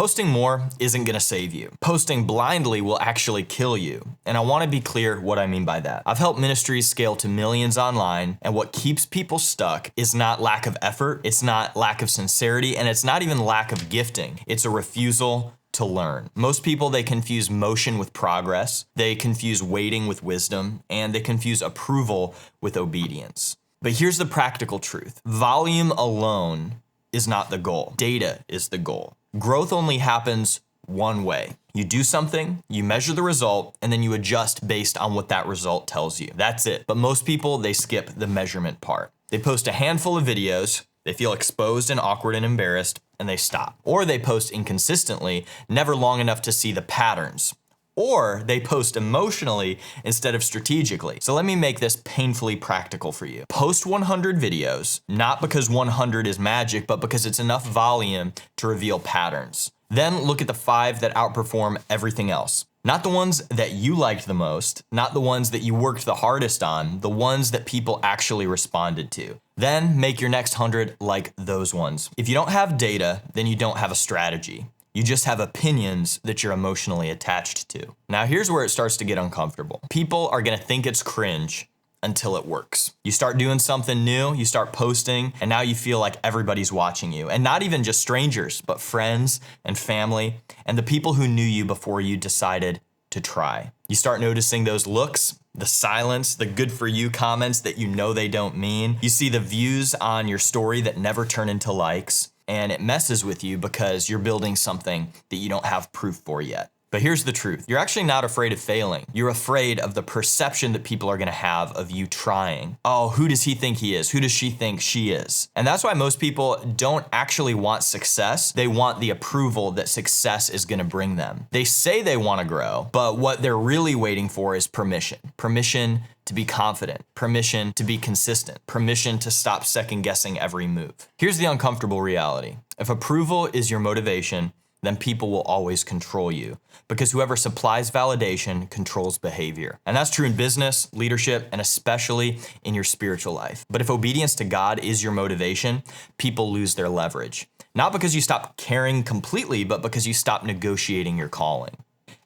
Posting more isn't gonna save you. Posting blindly will actually kill you. And I wanna be clear what I mean by that. I've helped ministries scale to millions online, and what keeps people stuck is not lack of effort, it's not lack of sincerity, and it's not even lack of gifting. It's a refusal to learn. Most people, they confuse motion with progress, they confuse waiting with wisdom, and they confuse approval with obedience. But here's the practical truth. Volume alone is not the goal. Data is the goal. Growth only happens one way. You do something, you measure the result, and then you adjust based on what that result tells you. That's it. But most people, they skip the measurement part. They post a handful of videos, they feel exposed and awkward and embarrassed, and they stop. Or they post inconsistently, never long enough to see the patterns. Or they post emotionally instead of strategically. So let me make this painfully practical for you. Post 100 videos, not because 100 is magic, but because it's enough volume to reveal patterns. Then look at the 5 that outperform everything else. Not the ones that you liked the most, not the ones that you worked the hardest on, the ones that people actually responded to. Then make your next 100 like those ones. If you don't have data, then you don't have a strategy. You just have opinions that you're emotionally attached to. Now here's where it starts to get uncomfortable. People are gonna think it's cringe until it works. You start doing something new, you start posting, and now you feel like everybody's watching you. And not even just strangers, but friends and family, and the people who knew you before you decided to try. You start noticing those looks, the silence, the good for you comments that you know they don't mean. You see the views on your story that never turn into likes, and it messes with you because you're building something that you don't have proof for yet. But here's the truth. You're actually not afraid of failing. You're afraid of the perception that people are gonna have of you trying. Oh, who does he think he is? Who does she think she is? And that's why most people don't actually want success. They want the approval that success is gonna bring them. They say they wanna grow, but what they're really waiting for is permission. Permission to be confident, permission to be consistent, permission to stop second guessing every move. Here's the uncomfortable reality. If approval is your motivation, then people will always control you, because whoever supplies validation controls behavior. And that's true in business, leadership, and especially in your spiritual life. But if obedience to God is your motivation, people lose their leverage. Not because you stop caring completely, but because you stop negotiating your calling.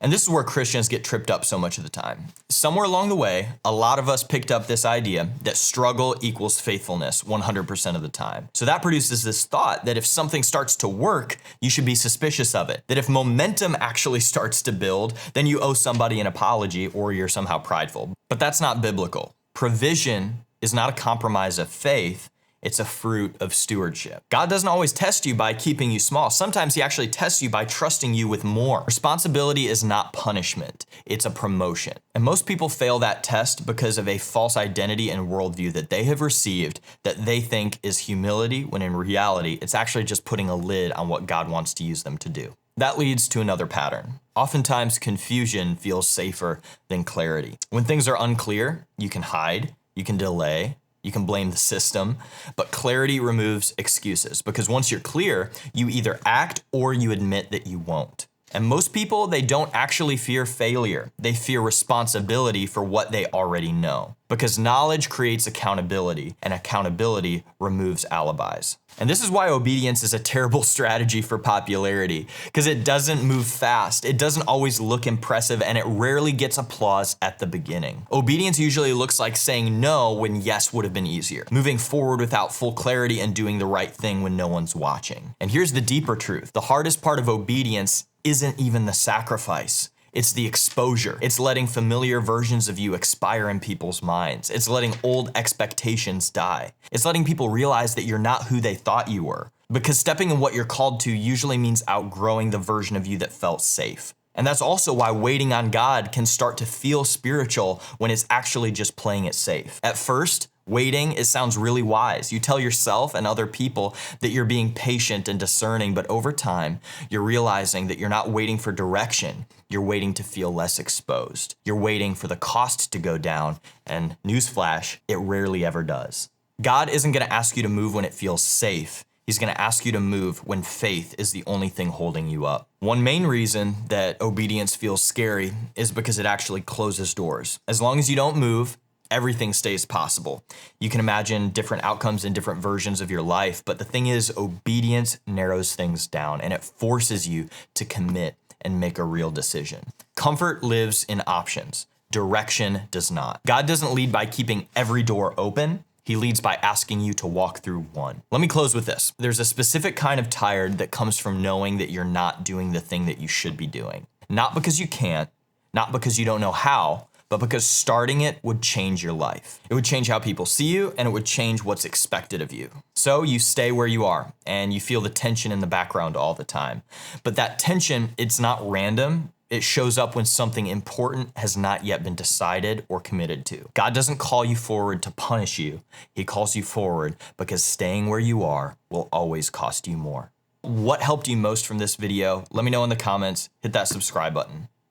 And this is where Christians get tripped up so much of the time. Somewhere along the way, a lot of us picked up this idea that struggle equals faithfulness 100% of the time. So that produces this thought that if something starts to work, you should be suspicious of it. That if momentum actually starts to build, then you owe somebody an apology or you're somehow prideful. But that's not biblical. Provision is not a compromise of faith. It's a fruit of stewardship. God doesn't always test you by keeping you small. Sometimes he actually tests you by trusting you with more. Responsibility is not punishment, it's a promotion. And most people fail that test because of a false identity and worldview that they have received that they think is humility, when in reality, it's actually just putting a lid on what God wants to use them to do. That leads to another pattern. Oftentimes, confusion feels safer than clarity. When things are unclear, you can hide, you can delay, you can blame the system, but clarity removes excuses, because once you're clear, you either act or you admit that you won't. And most people, they don't actually fear failure. They fear responsibility for what they already know, because knowledge creates accountability, and accountability removes alibis. And this is why obedience is a terrible strategy for popularity, because it doesn't move fast, it doesn't always look impressive, and it rarely gets applause at the beginning. Obedience usually looks like saying no when yes would have been easier, moving forward without full clarity, and doing the right thing when no one's watching. And here's the deeper truth. The hardest part of obedience isn't even the sacrifice. It's the exposure. It's letting familiar versions of you expire in people's minds. It's letting old expectations die. It's letting people realize that you're not who they thought you were. Because stepping in what you're called to usually means outgrowing the version of you that felt safe. And that's also why waiting on God can start to feel spiritual when it's actually just playing it safe. At first, waiting, it sounds really wise. You tell yourself and other people that you're being patient and discerning, but over time, you're realizing that you're not waiting for direction. You're waiting to feel less exposed. You're waiting for the cost to go down, and newsflash, it rarely ever does. God isn't gonna ask you to move when it feels safe. He's gonna ask you to move when faith is the only thing holding you up. One main reason that obedience feels scary is because it actually closes doors. As long as you don't move, everything stays possible. You can imagine different outcomes and different versions of your life, but the thing is, obedience narrows things down and it forces you to commit and make a real decision. Comfort lives in options. Direction does not. God doesn't lead by keeping every door open. He leads by asking you to walk through one. Let me close with this. There's a specific kind of tired that comes from knowing that you're not doing the thing that you should be doing. Not because you can't, not because you don't know how, but because starting it would change your life. It would change how people see you, and it would change what's expected of you. So you stay where you are, and you feel the tension in the background all the time. But that tension, it's not random. It shows up when something important has not yet been decided or committed to. God doesn't call you forward to punish you. He calls you forward because staying where you are will always cost you more. What helped you most from this video? Let me know in the comments. Hit that subscribe button.